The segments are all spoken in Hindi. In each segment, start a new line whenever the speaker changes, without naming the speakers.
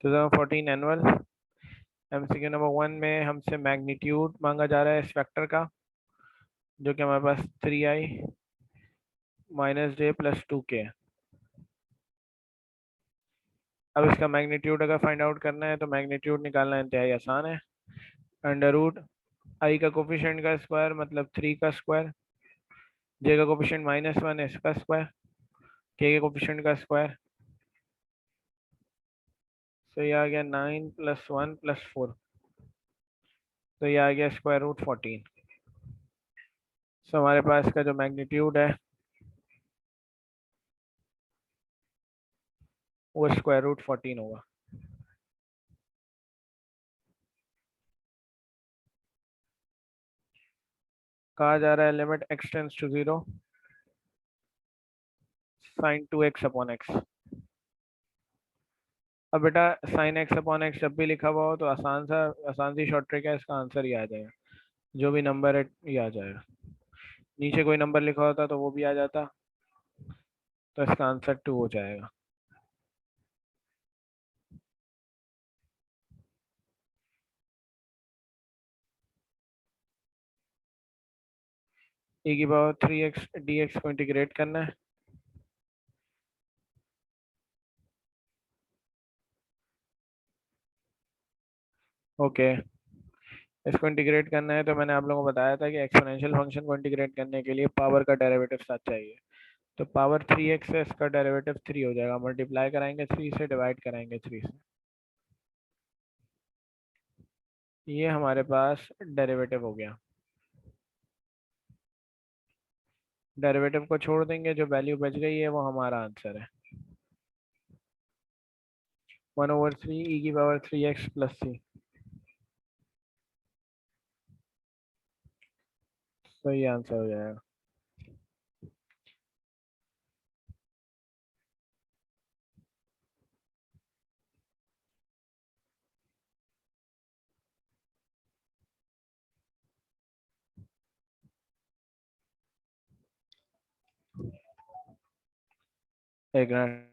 2014 एनुअल एमसीक्यू नंबर 1 में हमसे मैग्नीट्यूड मांगा जा रहा है इस वेक्टर का, जो कि हमारे पास 3i माइनस जे प्लस 2k। अब इसका मैग्नीट्यूड अगर फाइंड आउट करना है तो मैग्नीट्यूड निकालना इंतहाई आसान है। अंडर रूट आई का कोफिशिएंट का स्क्वायर मतलब 3 का स्क्वायर, जे का कोफिशिएंट -1 है इसका स्क्वायर, के का कोफिशिएंट का स्क्वायर। तो ये आ गया 9 + 1 + 4, तो ये आ गया √14। सो हमारे पास का जो मैग्नीट्यूड है वो √14 होगा। कहा जा रहा है limit x tends to 0 sin 2x/x। अब बेटा sin x/x जब भी लिखा हुआ हो तो आसान सी शॉर्ट ट्रिक है, इसका आंसर ही आ जाएगा। जो भी नंबर है ये आ जाएगा। नीचे कोई नंबर लिखा होता तो वो भी आ जाता, तो इसका आंसर 2 हो जाएगा। e⁻3x dx को इंटीग्रेट करना है। ओके, इसको इंटीग्रेट करना है तो मैंने आप लोगों को बताया था कि एक्सपोनेंशियल फंक्शन को इंटीग्रेट करने के लिए पावर का डेरिवेटिव साथ चाहिए। तो पावर 3x है, इसका डेरिवेटिव 3 हो जाएगा। मल्टीप्लाई कराएंगे 3 से, डिवाइड कराएंगे 3 से। ये हमारे पास डेरिवेटिव हो गया। डेरिवेटिव को छोड़ देंगे, जो वैल्यू बच गई है वो हमारा आंसर है। 1/3 e⁻3x + c। तो ये आंसर हो जाएगा। एक मिनट।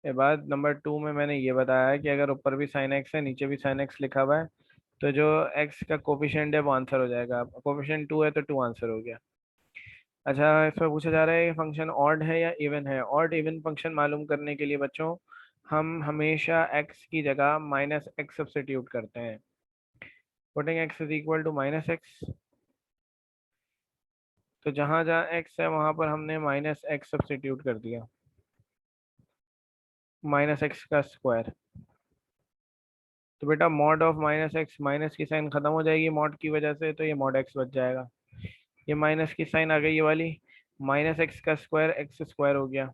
ये बाद नंबर 2 में मैंने ये बताया है कि अगर ऊपर भी sin x है, नीचे भी sin x लिखा हुआ है, तो जो x का कोफिशिएंट है वो आंसर हो जाएगा। कोफिशिएंट 2 है तो 2 आंसर हो गया। अच्छा, इसमें पूछा जा रहा है फंक्शन ऑड है या इवन है। ऑड इवन फंक्शन मालूम करने के लिए बच्चों हम हमेशा x की जगह -x सब्स्टिट्यूट करते हैं। Putting x is equal to -x, तो जहां जहां x है वहां पर हमने -x सब्स्टिट्यूट कर दिया। -x का स्क्वायर, तो बेटा मॉड ऑफ -x, माइनस की साइन खत्म हो जाएगी मॉड की वजह से, तो ये मॉड x बच जाएगा। ये माइनस की साइन आ गई ये वाली, -x का स्क्वायर x स्क्वायर हो गया।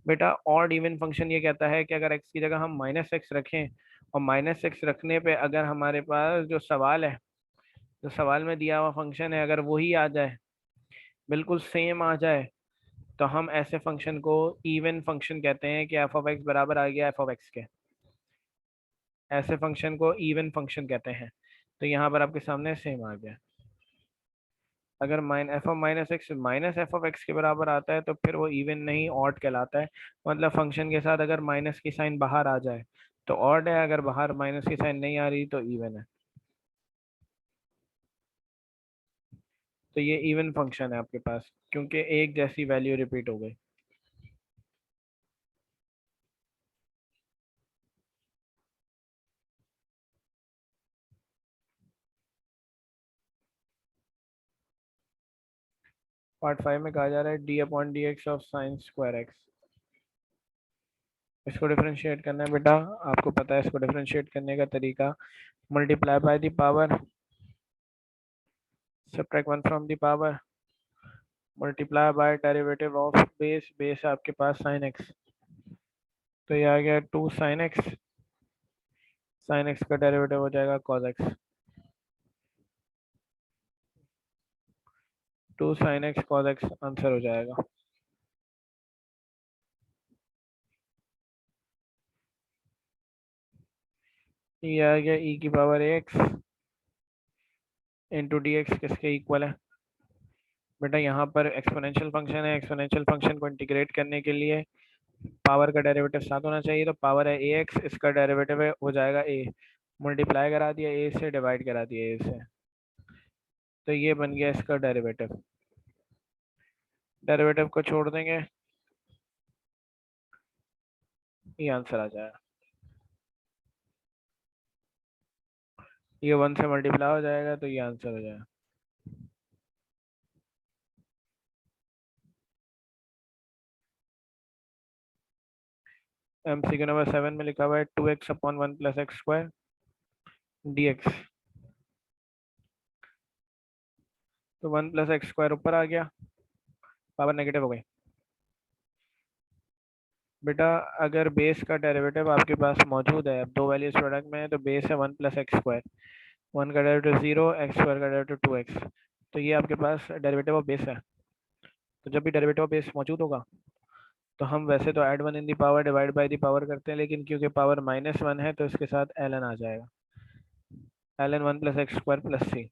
बेटा ऑड इवन फंक्शन ये कहता है कि अगर x की जगह हम -x रखें और -x रखने पे अगर हमारे पास जो सवाल है, जो सवाल में दिया हुआ फंक्शन है, अगर वही आ जाए, बिल्कुल सेम आ जाए, तो हम ऐसे फंक्शन को इवन फंक्शन कहते हैं कि f(x) बराबर आ गया f(x) के। ऐसे फंक्शन को इवन फंक्शन कहते हैं। तो यहाँ पर आपके सामने सेम आ गया। अगर F of minus x minus F of x के बराबर आता है तो फिर वो इवन नहीं ऑड कहलाता है। मतलब फंक्शन के साथ अगर माइनस की साइन बाहर आ जाए तो ऑड है, अगर बाहर माइनस की साइन नहीं आ रही तो इवन है। तो ये इवन फंक्शन है आपके पास क्योंकि एक जैसी वैल्यू रिपीट हो गई। पार्ट 5 में कहा जा रहा है D upon D x of sine square x. इसको डिफरेंशिएट करना है बेटा, आपको पता है इसको डिफरेंशिएट करने का तरीका। Multiply by the power, subtract one from the power, multiply by derivative of base, base आपके पास साइन एक्स, तो ये आ गया 2 साइन एक्स, साइन एक्स का डेरिवेटिव हो जाएगा cos x, 2 sine x cos x answer हो जाएगा। ये आ गया e की power x into D x किसके इक्वल है बेटा, यहाँ पर एक्सपोनेंशियल फंक्शन है, एक्सपोनेंशियल फंक्शन को इंटीग्रेट करने के लिए पावर का डेरिवेटिव साथ होना चाहिए, तो पावर है ए एक्स, इसका डेरिवेटिव है हो जाएगा ए, मल्टीप्लाई करा दिया ए से, डिवाइड करा दिया ए से, तो ये बन गया इसका डेरिवेटिव। डेरिवेटिव को छोड़ देंगे, ये आंसर आ जाएगा। ये 1 से मल्टीप्लाई हो जाएगा तो ये आंसर हो जाएगा। MCQ नंबर 7 में लिखा हुआ है 2x upon 1 plus x square D x, तो 1 प्लस एक्स स्क्वायर ऊपर आ गया, पावर नेगेटिव हो गई। बेटा अगर बेस का डेरिवेटिव आपके पास मौजूद है, अब दो वैल्यूज प्रोडक्ट में है, तो बेस है 1 प्लस एक्स स्क्वायर, 1 का डेरिवेटिव 0, एक्स स्क्वायर का डेरिवेटिव 2x, तो ये आपके पास डेरिवेटिव ऑफ बेस है। तो जब भी डेरिवेटिव ऑफ बेस मौजूद होगा तो हम वैसे तो add one in the power divide by the power करते हैं, लेकिन क्योंकि पावर -1 है तो इसके साथ ln आ जाएगा, ln 1 plus x square plus c.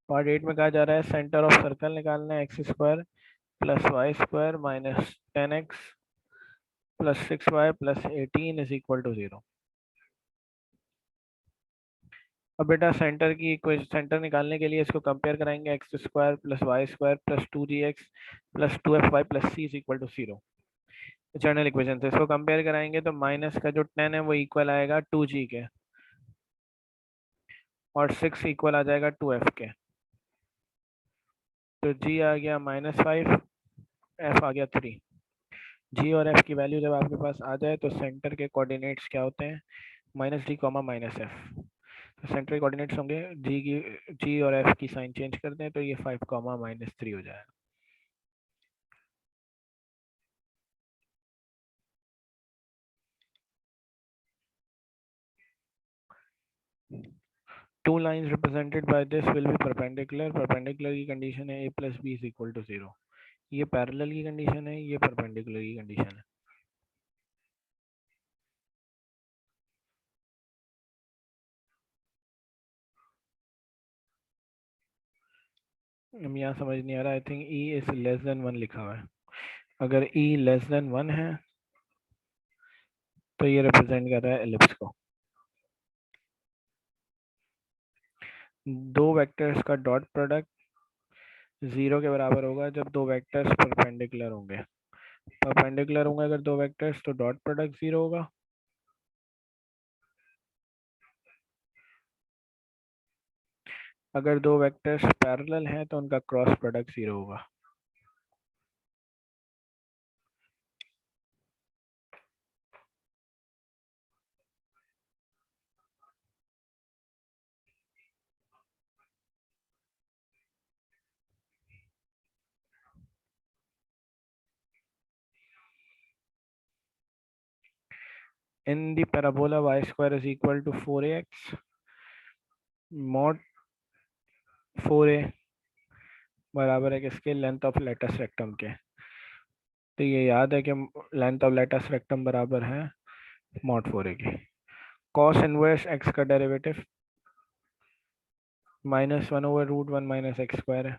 Part 8 में कहा जा रहा है सेंटर ऑफ सर्कल निकालना है, x square plus y square minus 10x plus 6y plus 18 is equal to 0। अब बेटा सेंटर की सेंटर निकालने के लिए इसको कंपेयर कराएंगे, x square plus y square plus 2gx plus 2fy plus c is equal to 0। General equation से इसको कंपेयर कराएंगे तो माइनस का जो 10 है वो इक्वल आएगा 2g के, और 6 इक्वल आ जाएगा 2f के, तो g आ गया -5, f आ गया 3। g और f की वैल्यू जब आपके पास आ जाए तो सेंटर के कोऑर्डिनेट्स क्या होते हैं, -d कॉमा -f, तो सेंटर के कोऑर्डिनेट्स होंगे g और f की साइन चेंज करते हैं तो ये 5 कॉमा -3 हो जाएगा। Two lines represented by this will be perpendicular, perpendicular की कंडीशन है a plus b is equal to 0, ये पैरेलल की कंडीशन है, ये परपेंडिकुलर की कंडीशन है। हम यहाँ समझ नहीं आ रहा, I think e is less than 1 लिखा हुआ है, अगर e लेस देन 1 है तो ये रिप्रेजेंट कर रहा है एलिप्स को। दो वेक्टर्स का डॉट प्रोडक्ट 0 के बराबर होगा जब दो वेक्टर्स परपेंडिकुलर होंगे, परपेंडिकुलर होंगे अगर दो वेक्टर्स तो डॉट प्रोडक्ट 0 होगा, अगर दो वेक्टर्स पैरेलल हैं तो उनका क्रॉस प्रोडक्ट 0 होगा। In the parabola y square is equal to 4ax mod 4a बराबर है किसके, लेंथ ऑफ लेटस रेक्टम के। तो ये याद है कि लेंथ ऑफ लेटस रेक्टम बराबर है मॉड 4a की। कॉस इनवर्स एक्स का डेरिवेटिव -1/√1 माइनस एक्स स्क्वायर है।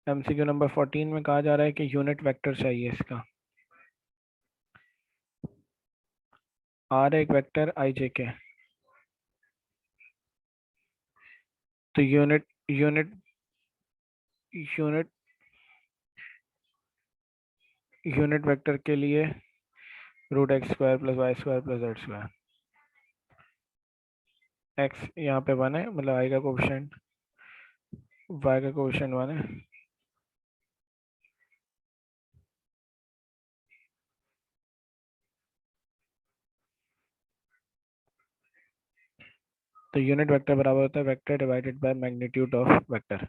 एमसीक्यू नंबर 14 में कहा जा रहा है कि यूनिट वेक्टर चाहिए इसका। आर एक वेक्टर आई जे के, तो unit unit unit unit vector के लिए √x² + y² + z²। एक्स यहाँ पे 1 है, मतलब आई का कोफिशिएंट, वाई का कोफिशिएंट 1 है। तो यूनिट वेक्टर बराबर होता है vector divided by magnitude of vector.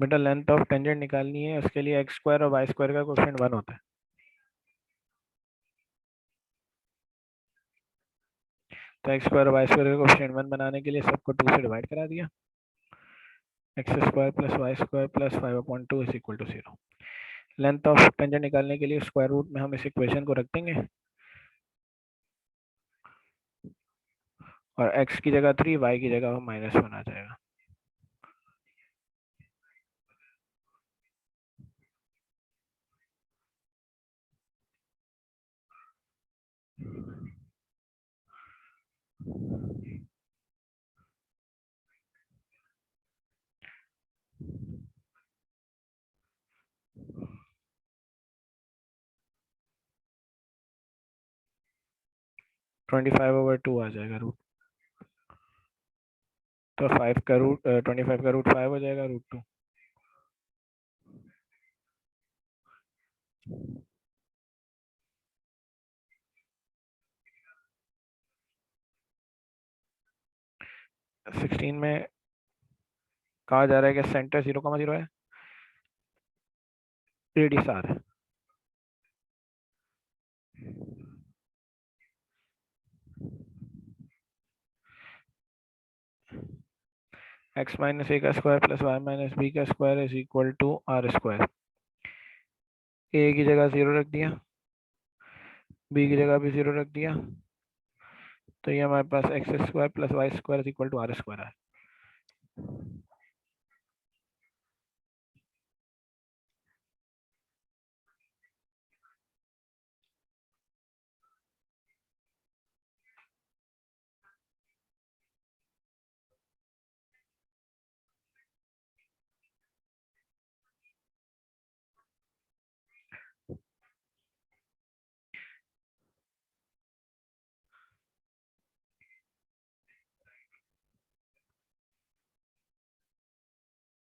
बेटा लेंथ ऑफ टेंजेंट निकालनी है, उसके लिए x² और y² का कोफिशिएंट 1 होता है। तो x² और y² का कोफिशिएंट 1 बनाने के लिए सबको 2 से डिवाइड करा दिया। x² + y² + 5/2 = 0। Length of tangent निकालने के लिए स्क्वायर रूट में हम इस इक्वेशन को रख देंगे और x की जगह 3, y की जगह -1 आ जाएगा। ट्वेंटी 5/2 आ जाएगा रूट। तो 5 का रूट 25 का रूट 5 हो जाएगा √2। सिक्सटीन में कहा जा रहा है कि सेंटर 0,0 है, रेडियस r है। x-a² + y-b² = r²। a की जगह 0 रख दिया, b की जगह भी 0 रख दिया, तो ये हमारे पास x² + y² = r² है।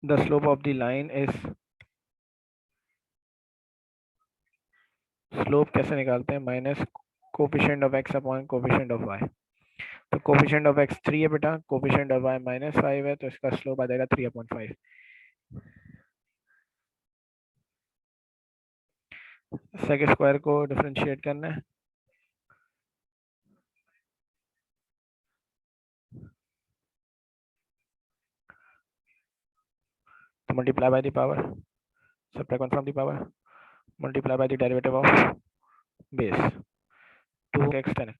The slope of the line is, slope कैसे निकालते हैं, minus coefficient of x upon coefficient of y। तो कोफिशिएंट ऑफ x 3 है बेटा, कोफिशिएंट ऑफ y -5 है, तो इसका स्लोप आ जाएगा 3/5। सेक स्क्वायर को डिफरेंशिएट करना है, तो multiply by the power, subtract 1 from the power, multiply by the derivative of base 2x 10।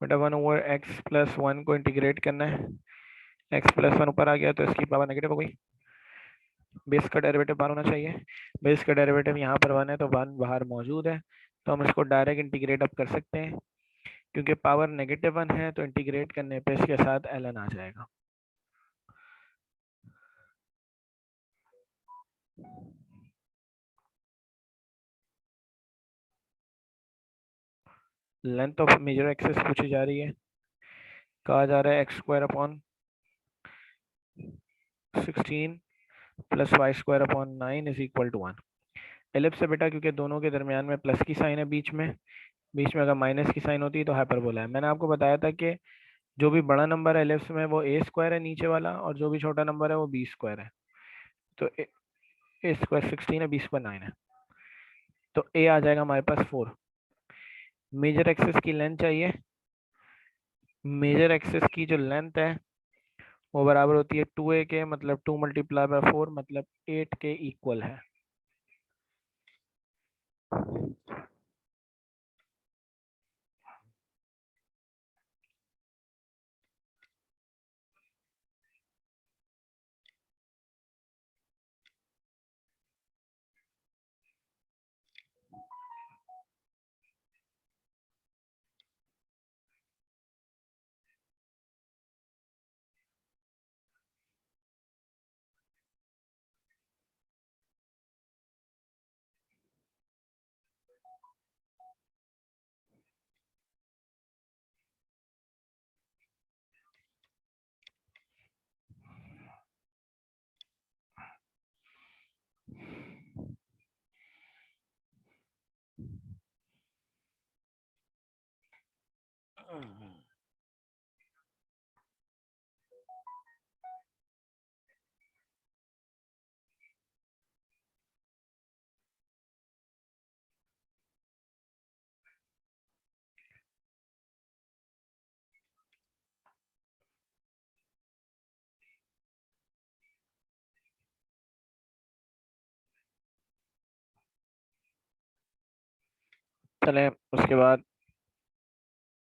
बेटा 1/x+1 को इंटीग्रेट करना है। x+1 ऊपर आ गया तो इसकी पावर नेगेटिव हो गई। बेस का डेरिवेटिव बाहर होना चाहिए। बेस का डेरिवेटिव यहाँ पर 1 है तो 1 बाहर मौजूद है, तो हम इसको डायरेक्ट इंटीग्रेट अप कर सकते हैं। क्योंकि पावर -1 है तो इंटीग्रेट करने पे इसके साथ ln आ जाएगा। लेंथ ऑफ मेजर एक्सिस पूछी जा रही है। कहा जा रहा है x² / 16 + y² / 9 = 1। एलिप्स से बेटा क्योंकि दोनों के दरमियान में प्लस की साइन है, बीच में अगर माइनस की साइन होती तो हाइपरबोला है। मैंने आपको बताया था कि जो भी बड़ा नंबर है एलिप्स में वो a² है नीचे वाला, और जो भी छोटा नंबर है वो b² है। तो a² 16 है, b² 9 है, तो a आ जाएगा हमारे पास 4। मेजर एक्सिस की लेंथ चाहिए। मेजर एक्सिस की जो लेंथ है वो बराबर होती है 2a के, मतलब 2 × 4 मतलब 8 के इक्वल है। चले उसके बाद